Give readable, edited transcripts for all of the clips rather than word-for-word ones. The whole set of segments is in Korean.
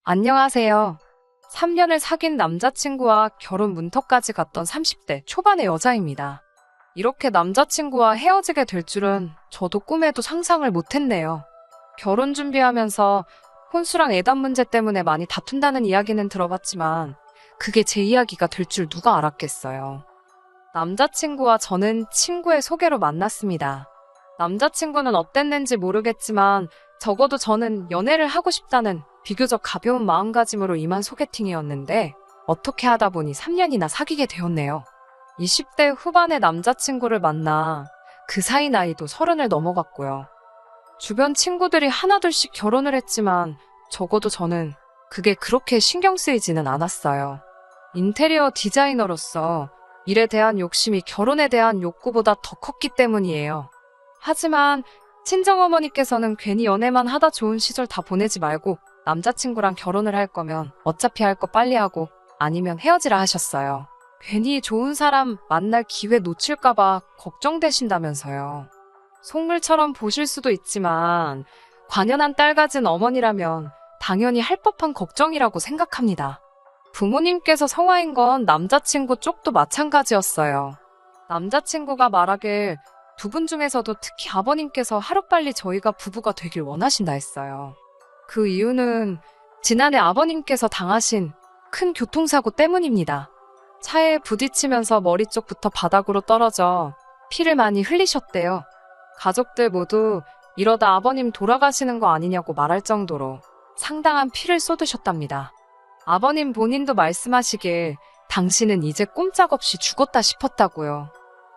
안녕하세요. 3년을 사귄 남자친구와 결혼 문턱까지 갔던 30대 초반의 여자입니다. 이렇게 남자친구와 헤어지게 될 줄은 저도 꿈에도 상상을 못했네요. 결혼 준비하면서 혼수랑 애단 문제 때문에 많이 다툰다는 이야기는 들어봤지만 그게 제 이야기가 될 줄 누가 알았겠어요. 남자친구와 저는 친구의 소개로 만났습니다. 남자친구는 어땠는지 모르겠지만 적어도 저는 연애를 하고 싶다는 비교적 가벼운 마음가짐으로 임한 소개팅이었는데 어떻게 하다 보니 3년이나 사귀게 되었네요. 20대 후반의 남자친구를 만나 그 사이 나이도 30을 넘어갔고요. 주변 친구들이 하나둘씩 결혼을 했지만 적어도 저는 그게 그렇게 신경 쓰이지는 않았어요. 인테리어 디자이너로서 일에 대한 욕심이 결혼에 대한 욕구보다 더 컸기 때문이에요. 하지만 친정어머니께서는 괜히 연애만 하다 좋은 시절 다 보내지 말고 남자친구랑 결혼을 할 거면 어차피 할 거 빨리 하고 아니면 헤어지라 하셨어요. 괜히 좋은 사람 만날 기회 놓칠까봐 걱정되신다면서요. 속물처럼 보실 수도 있지만 관연한 딸 가진 어머니라면 당연히 할 법한 걱정이라고 생각합니다. 부모님께서 성화인 건 남자친구 쪽도 마찬가지였어요. 남자친구가 말하길 두 분 중에서도 특히 아버님께서 하루빨리 저희가 부부가 되길 원하신다 했어요. 그 이유는 지난해 아버님께서 당하신 큰 교통사고 때문입니다. 차에 부딪히면서 머리 쪽부터 바닥으로 떨어져 피를 많이 흘리셨대요. 가족들 모두 이러다 아버님 돌아가시는 거 아니냐고 말할 정도로 상당한 피를 쏟으셨답니다. 아버님 본인도 말씀하시길 당신은 이제 꼼짝없이 죽었다 싶었다고요.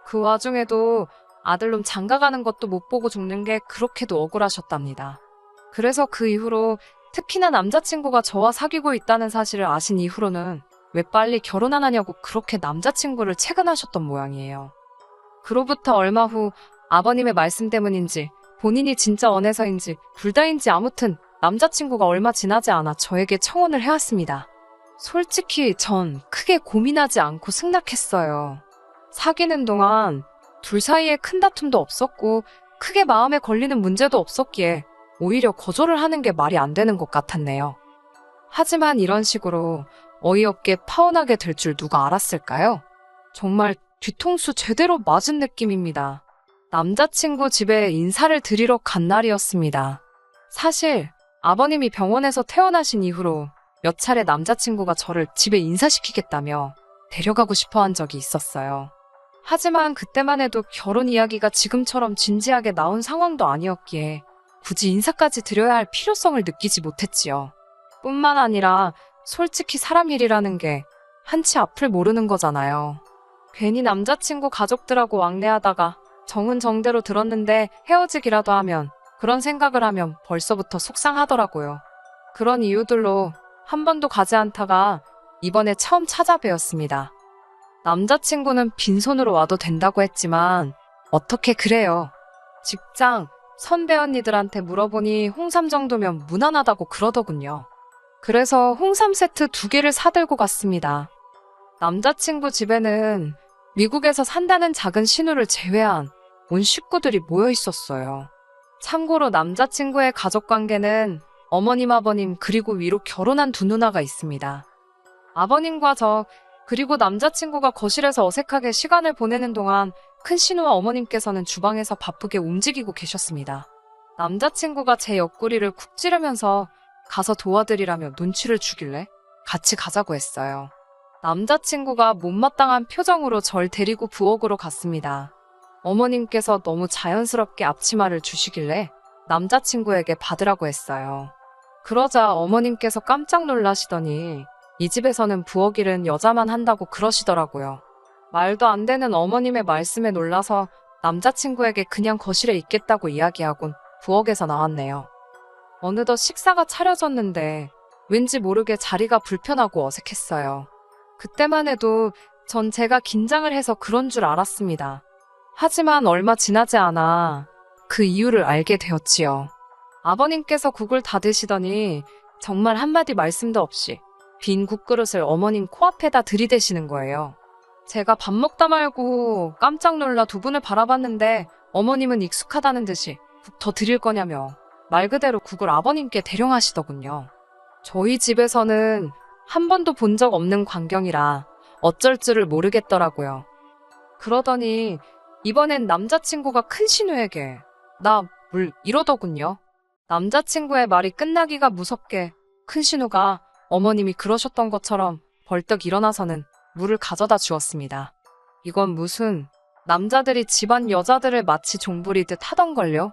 그 와중에도 아들놈 장가가는 것도 못 보고 죽는 게 그렇게도 억울하셨답니다. 그래서 그 이후로 특히나 남자친구가 저와 사귀고 있다는 사실을 아신 이후로는 왜 빨리 결혼 안 하냐고 그렇게 남자친구를 채근하셨던 모양이에요. 그로부터 얼마 후 아버님의 말씀 때문인지 본인이 진짜 원해서인지 둘 다인지 아무튼 남자친구가 얼마 지나지 않아 저에게 청혼을 해왔습니다. 솔직히 전 크게 고민하지 않고 승낙했어요. 사귀는 동안 둘 사이에 큰 다툼도 없었고 크게 마음에 걸리는 문제도 없었기에 오히려 거절을 하는 게 말이 안 되는 것 같았네요. 하지만 이런 식으로 어이없게 파혼하게 될 줄 누가 알았을까요? 정말 뒤통수 제대로 맞은 느낌입니다. 남자친구 집에 인사를 드리러 간 날이었습니다. 사실 아버님이 병원에서 퇴원하신 이후로 몇 차례 남자친구가 저를 집에 인사시키겠다며 데려가고 싶어 한 적이 있었어요. 하지만 그때만 해도 결혼 이야기가 지금처럼 진지하게 나온 상황도 아니었기에 굳이 인사까지 드려야 할 필요성을 느끼지 못했지요. 뿐만 아니라 솔직히 사람 일이라는 게 한치 앞을 모르는 거잖아요. 괜히 남자친구 가족들하고 왕래하다가 정은 정대로 들었는데 헤어지기라도 하면 그런 생각을 하면 벌써부터 속상하더라고요. 그런 이유들로 한 번도 가지 않다가 이번에 처음 찾아뵈었습니다. 남자친구는 빈손으로 와도 된다고 했지만 어떻게 그래요. 직장, 선배 언니들한테 물어보니 홍삼 정도면 무난하다고 그러더군요. 그래서 홍삼 세트 2개를 사들고 갔습니다. 남자친구 집에는 미국에서 산다는 작은 신우를 제외한 온 식구들이 모여 있었어요. 참고로 남자친구의 가족관계는 어머님, 아버님 그리고 위로 결혼한 두 누나가 있습니다. 아버님과 저 그리고 남자친구가 거실에서 어색하게 시간을 보내는 동안 큰 신우와 어머님께서는 주방에서 바쁘게 움직이고 계셨습니다. 남자친구가 제 옆구리를 쿡 찌르면서 가서 도와드리라며 눈치를 주길래 같이 가자고 했어요. 남자친구가 못마땅한 표정으로 절 데리고 부엌으로 갔습니다. 어머님께서 너무 자연스럽게 앞치마를 주시길래 남자친구에게 받으라고 했어요. 그러자 어머님께서 깜짝 놀라시더니 이 집에서는 부엌 일은 여자만 한다고 그러시더라고요. 말도 안 되는 어머님의 말씀에 놀라서 남자친구에게 그냥 거실에 있겠다고 이야기하곤 부엌에서 나왔네요. 어느덧 식사가 차려졌는데 왠지 모르게 자리가 불편하고 어색했어요. 그때만 해도 전 제가 긴장을 해서 그런 줄 알았습니다. 하지만 얼마 지나지 않아 그 이유를 알게 되었지요. 아버님께서 국을 다 드시더니 정말 한마디 말씀도 없이 빈 국그릇을 어머님 코앞에다 들이대시는 거예요. 제가 밥 먹다 말고 깜짝 놀라 두 분을 바라봤는데 어머님은 익숙하다는 듯이 국 더 드릴 거냐며 말 그대로 국을 아버님께 대령하시더군요. 저희 집에서는 한 번도 본 적 없는 광경이라 어쩔 줄을 모르겠더라고요. 그러더니 이번엔 남자친구가 큰 신우에게 나 물 이러더군요. 남자친구의 말이 끝나기가 무섭게 큰 신우가 어머님이 그러셨던 것처럼 벌떡 일어나서는 물을 가져다 주었습니다. 이건 무슨 남자들이 집안 여자들을 마치 종부리듯 하던걸요.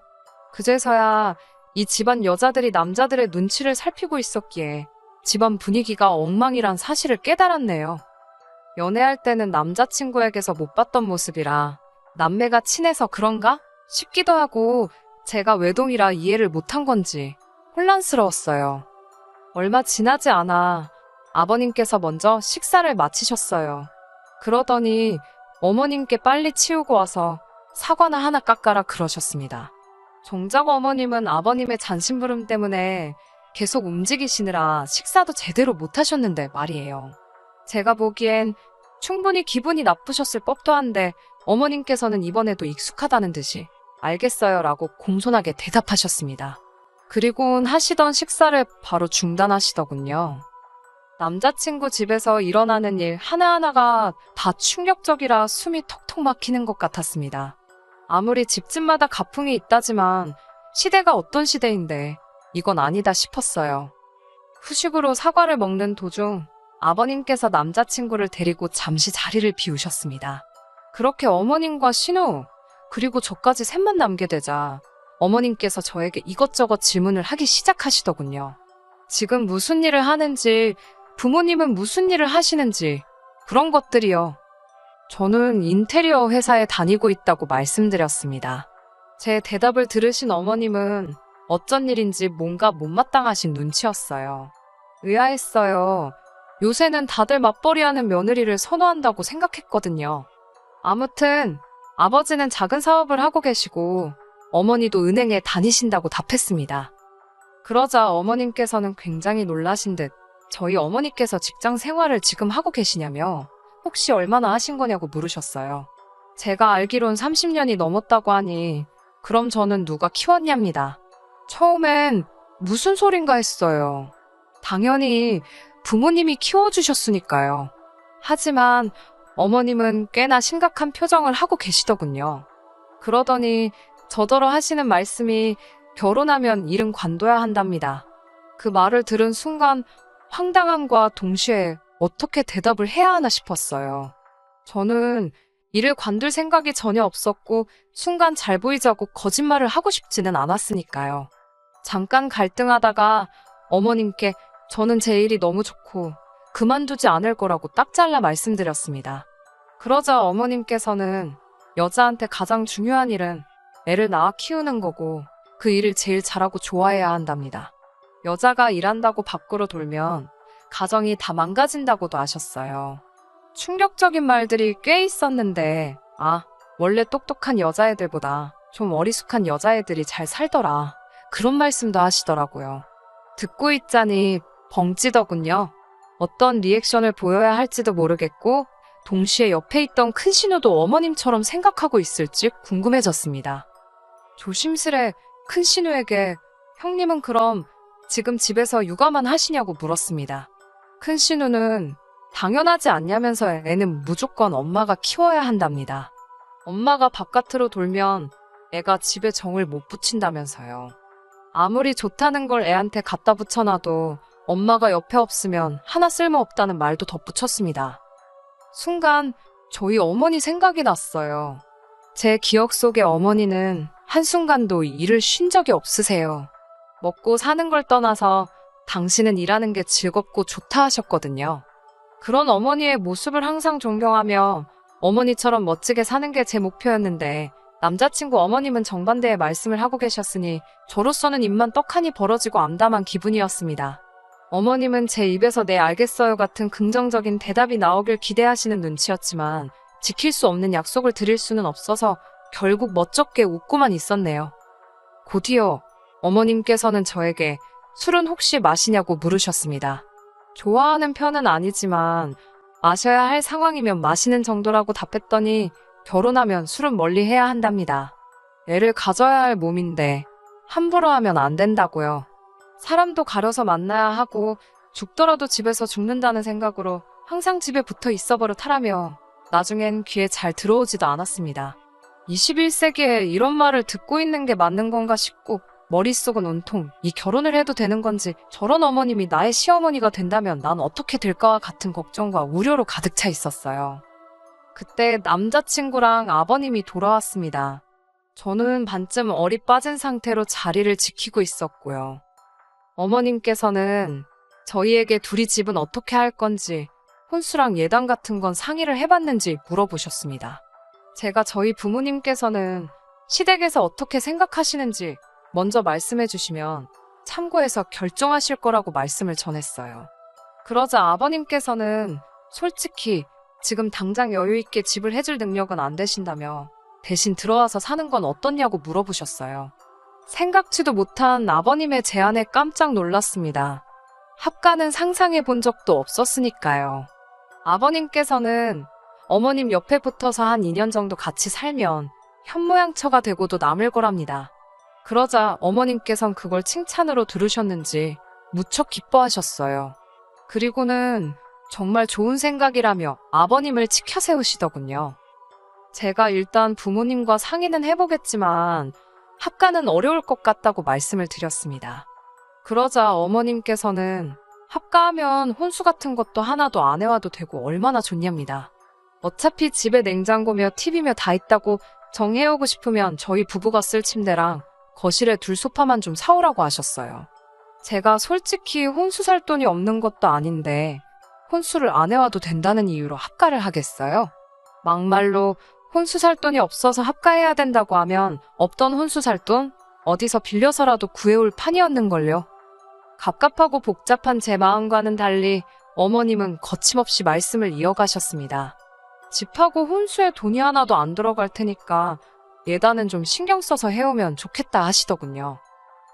그제서야 이 집안 여자들이 남자들의 눈치를 살피고 있었기에 집안 분위기가 엉망이란 사실을 깨달았네요. 연애할 때는 남자친구에게서 못 봤던 모습이라 남매가 친해서 그런가 싶기도 하고 제가 외동이라 이해를 못한 건지 혼란스러웠어요. 얼마 지나지 않아 아버님께서 먼저 식사를 마치셨어요. 그러더니 어머님께 빨리 치우고 와서 사과나 하나 깎아라 그러셨습니다. 정작 어머님은 아버님의 잔심부름 때문에 계속 움직이시느라 식사도 제대로 못하셨는데 말이에요. 제가 보기엔 충분히 기분이 나쁘셨을 법도 한데 어머님께서는 이번에도 익숙하다는 듯이 알겠어요 라고 공손하게 대답하셨습니다. 그리고는 하시던 식사를 바로 중단하시더군요. 남자친구 집에서 일어나는 일 하나하나가 다 충격적이라 숨이 턱턱 막히는 것 같았습니다. 아무리 집집마다 가풍이 있다지만 시대가 어떤 시대인데 이건 아니다 싶었어요. 후식으로 사과를 먹는 도중 아버님께서 남자친구를 데리고 잠시 자리를 비우셨습니다. 그렇게 어머님과 신우 그리고 저까지 셋만 남게 되자 어머님께서 저에게 이것저것 질문을 하기 시작하시더군요. 지금 무슨 일을 하는지, 부모님은 무슨 일을 하시는지 그런 것들이요. 저는 인테리어 회사에 다니고 있다고 말씀드렸습니다. 제 대답을 들으신 어머님은 어쩐 일인지 뭔가 못마땅하신 눈치였어요. 의아했어요. 요새는 다들 맞벌이하는 며느리를 선호한다고 생각했거든요. 아무튼 아버지는 작은 사업을 하고 계시고 어머니도 은행에 다니신다고 답했습니다. 그러자 어머님께서는 굉장히 놀라신 듯 저희 어머니께서 직장 생활을 지금 하고 계시냐며 혹시 얼마나 하신 거냐고 물으셨어요. 제가 알기론 30년이 넘었다고 하니 그럼 저는 누가 키웠냐입니다. 처음엔 무슨 소린가 했어요. 당연히 부모님이 키워주셨으니까요. 하지만 어머님은 꽤나 심각한 표정을 하고 계시더군요. 그러더니 저더러 하시는 말씀이 결혼하면 일은 관둬야 한답니다. 그 말을 들은 순간 황당함과 동시에 어떻게 대답을 해야 하나 싶었어요. 저는 일을 관둘 생각이 전혀 없었고 순간 잘 보이자고 거짓말을 하고 싶지는 않았으니까요. 잠깐 갈등하다가 어머님께 저는 제 일이 너무 좋고 그만두지 않을 거라고 딱 잘라 말씀드렸습니다. 그러자 어머님께서는 여자한테 가장 중요한 일은 애를 낳아 키우는 거고 그 일을 제일 잘하고 좋아해야 한답니다. 여자가 일한다고 밖으로 돌면 가정이 다 망가진다고도 하셨어요. 충격적인 말들이 꽤 있었는데 원래 똑똑한 여자애들보다 좀 어리숙한 여자애들이 잘 살더라. 그런 말씀도 하시더라고요. 듣고 있자니 벙찌더군요. 어떤 리액션을 보여야 할지도 모르겠고 동시에 옆에 있던 큰 신우도 어머님처럼 생각하고 있을지 궁금해졌습니다. 조심스레 큰 신우에게 형님은 그럼 지금 집에서 육아만 하시냐고 물었습니다. 큰 신우는 당연하지 않냐면서 애는 무조건 엄마가 키워야 한답니다. 엄마가 바깥으로 돌면 애가 집에 정을 못 붙인다면서요. 아무리 좋다는 걸 애한테 갖다 붙여놔도 엄마가 옆에 없으면 하나 쓸모없다는 말도 덧붙였습니다. 순간 저희 어머니 생각이 났어요. 제 기억 속의 어머니는 한순간도 일을 쉰 적이 없으세요. 먹고 사는 걸 떠나서 당신은 일하는 게 즐겁고 좋다 하셨거든요. 그런 어머니의 모습을 항상 존경하며 어머니처럼 멋지게 사는 게 제 목표였는데 남자친구 어머님은 정반대의 말씀을 하고 계셨으니 저로서는 입만 떡하니 벌어지고 암담한 기분이었습니다. 어머님은 제 입에서 네 알겠어요 같은 긍정적인 대답이 나오길 기대하시는 눈치였지만 지킬 수 없는 약속을 드릴 수는 없어서 결국 멋쩍게 웃고만 있었네요. 곧이어 어머님께서는 저에게 술은 혹시 마시냐고 물으셨습니다. 좋아하는 편은 아니지만 마셔야 할 상황이면 마시는 정도라고 답했더니 결혼하면 술은 멀리 해야 한답니다. 애를 가져야 할 몸인데 함부로 하면 안 된다고요. 사람도 가려서 만나야 하고 죽더라도 집에서 죽는다는 생각으로 항상 집에 붙어 있어 버릇하라며 나중엔 귀에 잘 들어오지도 않았습니다. 21세기에 이런 말을 듣고 있는 게 맞는 건가 싶고 머릿속은 온통 이 결혼을 해도 되는 건지 저런 어머님이 나의 시어머니가 된다면 난 어떻게 될까와 같은 걱정과 우려로 가득 차 있었어요. 그때 남자친구랑 아버님이 돌아왔습니다. 저는 반쯤 얼이 빠진 상태로 자리를 지키고 있었고요. 어머님께서는 저희에게 둘이 집은 어떻게 할 건지 혼수랑 예단 같은 건 상의를 해봤는지 물어보셨습니다. 제가 저희 부모님께서는 시댁에서 어떻게 생각하시는지 먼저 말씀해 주시면 참고해서 결정하실 거라고 말씀을 전했어요. 그러자 아버님께서는 솔직히 지금 당장 여유 있게 집을 해줄 능력은 안 되신다며 대신 들어와서 사는 건 어떻냐고 물어보셨어요. 생각지도 못한 아버님의 제안에 깜짝 놀랐습니다. 합가는 상상해 본 적도 없었으니까요. 아버님께서는 어머님 옆에 붙어서 한 2년 정도 같이 살면 현모양처가 되고도 남을 거랍니다. 그러자 어머님께선 그걸 칭찬으로 들으셨는지 무척 기뻐하셨어요. 그리고는 정말 좋은 생각이라며 아버님을 치켜 세우시더군요. 제가 일단 부모님과 상의는 해보겠지만 합가는 어려울 것 같다고 말씀을 드렸습니다. 그러자 어머님께서는 합가하면 혼수 같은 것도 하나도 안 해와도 되고 얼마나 좋냐입니다. 어차피 집에 냉장고며 TV며 다 있다고 정해오고 싶으면 저희 부부가 쓸 침대랑 거실에 둘 소파만 좀 사오라고 하셨어요. 제가 솔직히 혼수 살 돈이 없는 것도 아닌데 혼수를 안 해와도 된다는 이유로 합가를 하겠어요? 막말로 혼수 살 돈이 없어서 합가해야 된다고 하면 없던 혼수 살 돈 어디서 빌려서라도 구해올 판이었는걸요. 갑갑하고 복잡한 제 마음과는 달리 어머님은 거침없이 말씀을 이어가셨습니다. 집하고 혼수에 돈이 하나도 안 들어갈 테니까 예단은 좀 신경 써서 해오면 좋겠다 하시더군요.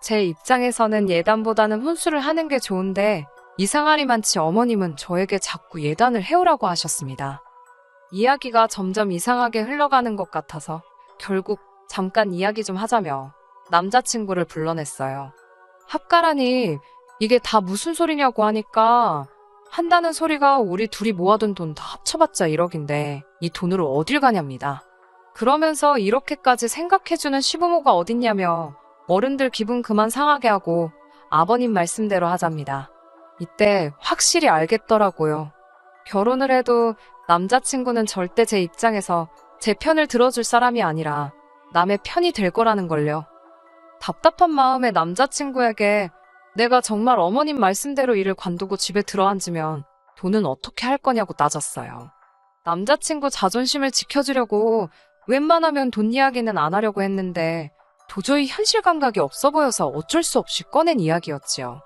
제 입장에서는 예단보다는 혼수를 하는 게 좋은데 이상하리 많지 어머님은 저에게 자꾸 예단을 해오라고 하셨습니다. 이야기가 점점 이상하게 흘러가는 것 같아서 결국 잠깐 이야기 좀 하자며 남자친구를 불러냈어요. 합가라니 이게 다 무슨 소리냐고 하니까 한다는 소리가 우리 둘이 모아둔 돈 다 합쳐봤자 1억인데 이 돈으로 어딜 가냐입니다. 그러면서 이렇게까지 생각해주는 시부모가 어딨냐며 어른들 기분 그만 상하게 하고 아버님 말씀대로 하잡니다. 이때 확실히 알겠더라고요. 결혼을 해도 남자친구는 절대 제 입장에서 제 편을 들어줄 사람이 아니라 남의 편이 될 거라는 걸요. 답답한 마음에 남자친구에게 내가 정말 어머님 말씀대로 일을 관두고 집에 들어앉으면 돈은 어떻게 할 거냐고 따졌어요. 남자친구 자존심을 지켜주려고 웬만하면 돈 이야기는 안 하려고 했는데 도저히 현실 감각이 없어 보여서 어쩔 수 없이 꺼낸 이야기였지요.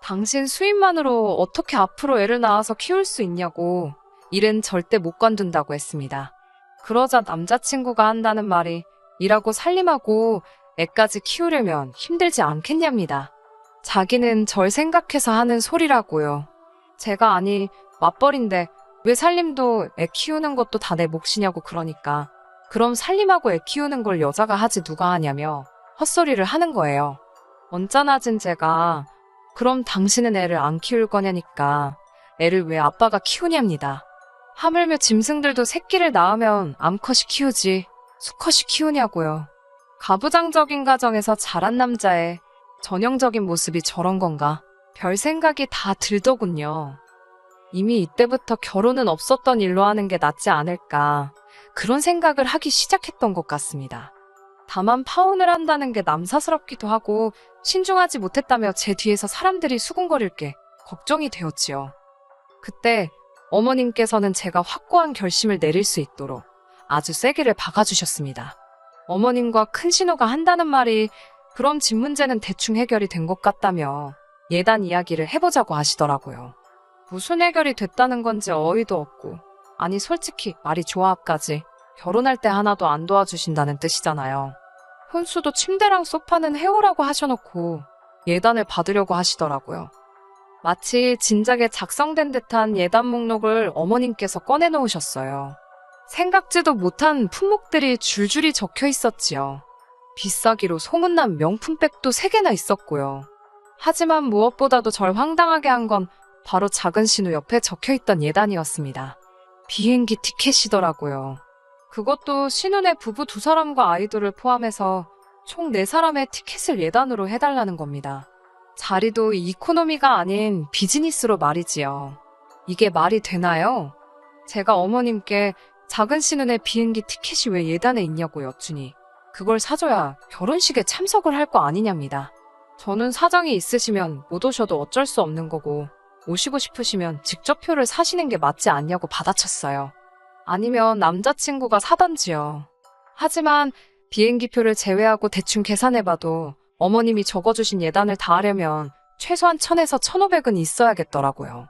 당신 수입만으로 어떻게 앞으로 애를 낳아서 키울 수 있냐고 일은 절대 못 관둔다고 했습니다. 그러자 남자친구가 한다는 말이 일하고 살림하고 애까지 키우려면 힘들지 않겠냐입니다. 자기는 절 생각해서 하는 소리라고요. 제가 아니 맞벌인데 왜 살림도 애 키우는 것도 다 내 몫이냐고 그러니까 그럼 살림하고 애 키우는 걸 여자가 하지 누가 하냐며 헛소리를 하는 거예요. 언짢아진 제가 그럼 당신은 애를 안 키울 거냐니까 애를 왜 아빠가 키우냐입니다. 하물며 짐승들도 새끼를 낳으면 암컷이 키우지 수컷이 키우냐고요. 가부장적인 가정에서 자란 남자의 전형적인 모습이 저런 건가? 별 생각이 다 들더군요. 이미 이때부터 결혼은 없었던 일로 하는 게 낫지 않을까 그런 생각을 하기 시작했던 것 같습니다. 다만 파혼을 한다는 게 남사스럽기도 하고 신중하지 못했다며 제 뒤에서 사람들이 수군거릴 게 걱정이 되었지요. 그때 어머님께서는 제가 확고한 결심을 내릴 수 있도록 아주 세게를 박아주셨습니다. 어머님과 큰 신우가 한다는 말이 그럼 집 문제는 대충 해결이 된 것 같다며 예단 이야기를 해보자고 하시더라고요. 무슨 해결이 됐다는 건지 어이도 없고 아니 솔직히 말이 조합까지 결혼할 때 하나도 안 도와주신다는 뜻이잖아요. 혼수도 침대랑 소파는 해오라고 하셔놓고 예단을 받으려고 하시더라고요. 마치 진작에 작성된 듯한 예단 목록을 어머님께서 꺼내놓으셨어요. 생각지도 못한 품목들이 줄줄이 적혀 있었지요. 비싸기로 소문난 명품백도 3개나 있었고요. 하지만 무엇보다도 절 황당하게 한 건 바로 작은 신우 옆에 적혀있던 예단이었습니다. 비행기 티켓이더라고요. 그것도 신우네 부부 두 사람과 아이들을 포함해서 총 4사람의 티켓을 예단으로 해달라는 겁니다. 자리도 이코노미가 아닌 비즈니스로 말이지요. 이게 말이 되나요? 제가 어머님께 작은 신우네 비행기 티켓이 왜 예단에 있냐고 여쭈니 그걸 사줘야 결혼식에 참석을 할 거 아니냐입니다. 저는 사정이 있으시면 못 오셔도 어쩔 수 없는 거고 오시고 싶으시면 직접 표를 사시는 게 맞지 않냐고 받아쳤어요. 아니면 남자친구가 사던지요. 하지만 비행기표를 제외하고 대충 계산해봐도 어머님이 적어주신 예단을 다 하려면 최소한 1000에서 1500은 있어야겠더라고요.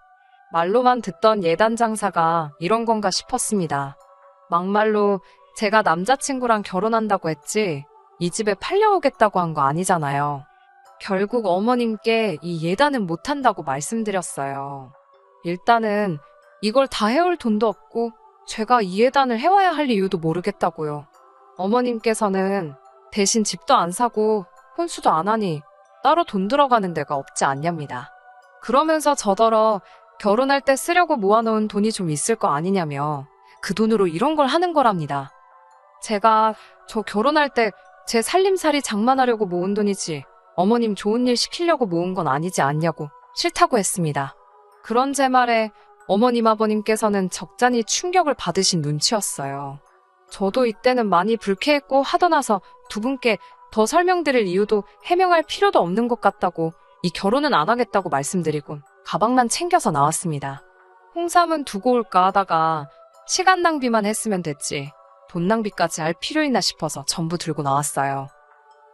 말로만 듣던 예단 장사가 이런 건가 싶었습니다. 막말로 제가 남자친구랑 결혼한다고 했지 이 집에 팔려오겠다고 한 거 아니잖아요. 결국 어머님께 이 예단은 못한다고 말씀드렸어요. 일단은 이걸 다 해올 돈도 없고 제가 이 예단을 해와야 할 이유도 모르겠다고요. 어머님께서는 대신 집도 안 사고 혼수도 안 하니 따로 돈 들어가는 데가 없지 않냐입니다. 그러면서 저더러 결혼할 때 쓰려고 모아놓은 돈이 좀 있을 거 아니냐며 그 돈으로 이런 걸 하는 거랍니다. 제가 저 결혼할 때 제 살림살이 장만하려고 모은 돈이지 어머님 좋은 일 시키려고 모은 건 아니지 않냐고 싫다고 했습니다. 그런 제 말에 어머님 아버님께서는 적잖이 충격을 받으신 눈치였어요. 저도 이때는 많이 불쾌했고 하도 나서 두 분께 더 설명드릴 이유도 해명할 필요도 없는 것 같다고 이 결혼은 안 하겠다고 말씀드리곤 가방만 챙겨서 나왔습니다. 홍삼은 두고 올까 하다가 시간 낭비만 했으면 됐지 돈 낭비까지 할 필요 있나 싶어서 전부 들고 나왔어요.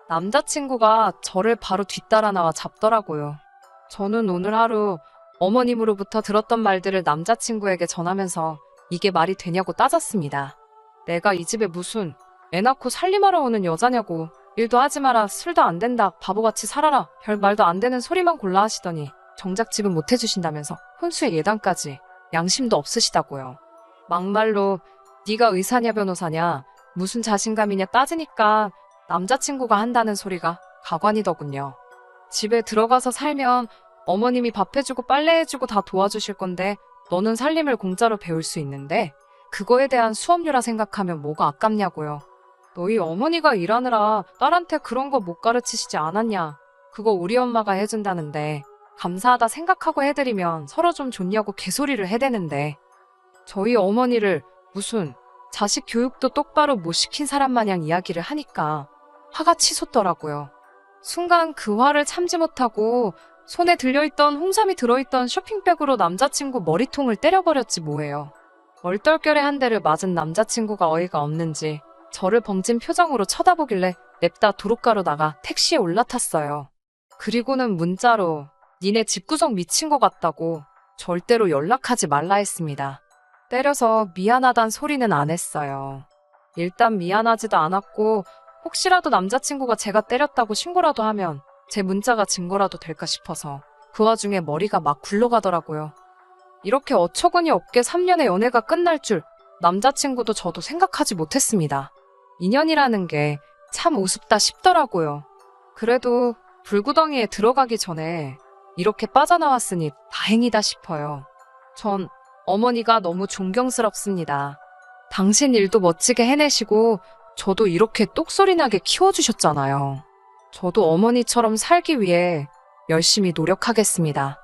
남자친구가 저를 바로 뒤따라 나와 잡더라고요. 저는 오늘 하루 어머님으로부터 들었던 말들을 남자친구에게 전하면서 이게 말이 되냐고 따졌습니다. 내가 이 집에 무슨 애 낳고 살림하러 오는 여자냐고 일도 하지 마라 술도 안 된다 바보같이 살아라 별 말도 안 되는 소리만 골라 하시더니 정작 집은 못 해주신다면서 혼수의 예단까지 양심도 없으시다고요. 막말로 네가 의사냐 변호사냐 무슨 자신감이냐 따지니까 남자친구가 한다는 소리가 가관이더군요. 집에 들어가서 살면 어머님이 밥 해주고 빨래 해주고 다 도와주실 건데 너는 살림을 공짜로 배울 수 있는데 그거에 대한 수업료라 생각하면 뭐가 아깝냐고요. 너희 어머니가 일하느라 딸한테 그런 거 못 가르치시지 않았냐. 그거 우리 엄마가 해준다는데 감사하다 생각하고 해드리면 서로 좀 좋냐고 개소리를 해대는데 저희 어머니를 무슨 자식 교육도 똑바로 못 시킨 사람 마냥 이야기를 하니까 화가 치솟더라고요. 순간 그 화를 참지 못하고 손에 들려있던 홍삼이 들어있던 쇼핑백으로 남자친구 머리통을 때려버렸지 뭐예요. 얼떨결에 한 대를 맞은 남자친구가 어이가 없는지 저를 벙찐 표정으로 쳐다보길래 냅다 도로가로 나가 택시에 올라탔어요. 그리고는 문자로 니네 집구석 미친 것 같다고 절대로 연락하지 말라 했습니다. 때려서 미안하단 소리는 안 했어요. 일단 미안하지도 않았고 혹시라도 남자친구가 제가 때렸다고 신고라도 하면 제 문자가 증거라도 될까 싶어서 그 와중에 머리가 막 굴러가더라고요. 이렇게 어처구니 없게 3년의 연애가 끝날 줄 남자친구도 저도 생각하지 못했습니다. 인연이라는 게 참 우습다 싶더라고요. 그래도 불구덩이에 들어가기 전에 이렇게 빠져나왔으니 다행이다 싶어요. 전 어머니가 너무 존경스럽습니다. 당신 일도 멋지게 해내시고 저도 이렇게 똑소리나게 키워주셨잖아요. 저도 어머니처럼 살기 위해 열심히 노력하겠습니다.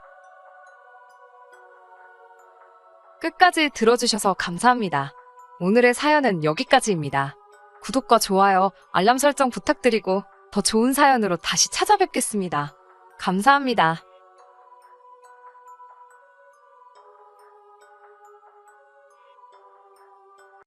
끝까지 들어주셔서 감사합니다. 오늘의 사연은 여기까지입니다. 구독과 좋아요, 알람 설정 부탁드리고 더 좋은 사연으로 다시 찾아뵙겠습니다. 감사합니다.